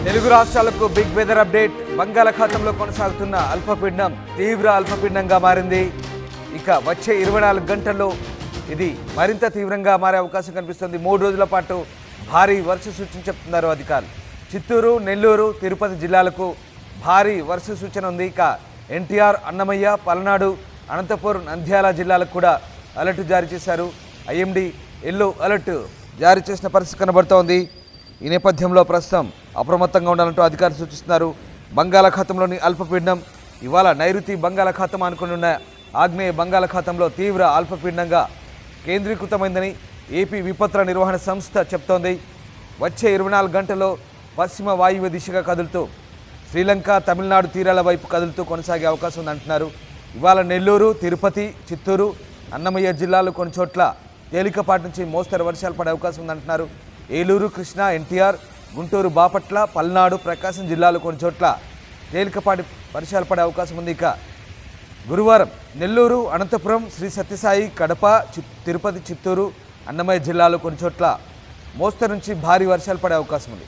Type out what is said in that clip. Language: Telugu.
తెలుగు రాష్ట్రాలకు బిగ్ వెదర్ అప్డేట్. బంగాళాఖాతంలో కొనసాగుతున్న అల్పపీడనం తీవ్ర అల్పపీడనంగా మారింది. ఇక వచ్చే 24 గంటల్లో ఇది మరింత తీవ్రంగా మారే అవకాశం కనిపిస్తుంది. 3 రోజుల పాటు భారీ వర్ష సూచన చెప్తున్నారు అధికారులు. చిత్తూరు, నెల్లూరు, తిరుపతి జిల్లాలకు భారీ వర్ష సూచన ఉంది. ఇక ఎన్టీఆర్, అన్నమయ్య, పల్నాడు, అనంతపూర్, నంద్యాల జిల్లాలకు కూడా అలర్ట్ జారీ చేశారు. ఐఎండీ ఎల్లో అలర్ట్ జారీ చేసిన పరిస్థితి కనబడుతోంది. ఈ నేపథ్యంలో ప్రస్తుతం అప్రమత్తంగా ఉండాలంటూ అధికారులు సూచిస్తున్నారు. బంగాళాఖాతంలోని అల్పపీడనం ఇవాళ నైరుతి బంగాళాఖాతం అనుకున్న ఆగ్నేయ బంగాళాఖాతంలో తీవ్ర అల్పపీడనంగా కేంద్రీకృతమైందని ఏపీ విపత్తుల నిర్వహణ సంస్థ చెప్తోంది. వచ్చే 24 గంటల్లో పశ్చిమ వాయువ్య దిశగా కదులుతూ శ్రీలంక, తమిళనాడు తీరాల వైపు కదులుతూ కొనసాగే అవకాశం ఉందంటున్నారు. ఇవాళ నెల్లూరు, తిరుపతి, చిత్తూరు, అన్నమయ్య జిల్లాలు కొన్ని చోట్ల తేలికపాటి నుంచి మోస్తరు వర్షాలు పడే అవకాశం ఉందంటున్నారు. ఏలూరు, కృష్ణా, ఎన్టీఆర్, గుంటూరు, బాపట్ల, పల్నాడు, ప్రకాశం జిల్లాలు కొన్ని చోట్ల తేలికపాటి వర్షాలు పడే అవకాశం ఉంది. ఇక గురువారం నెల్లూరు, అనంతపురం, శ్రీ సత్యసాయి, కడప, తిరుపతి, చిత్తూరు, అన్నమయ్య జిల్లాలు కొన్ని చోట్ల మోస్తరు నుంచి భారీ వర్షాలు పడే అవకాశం ఉంది.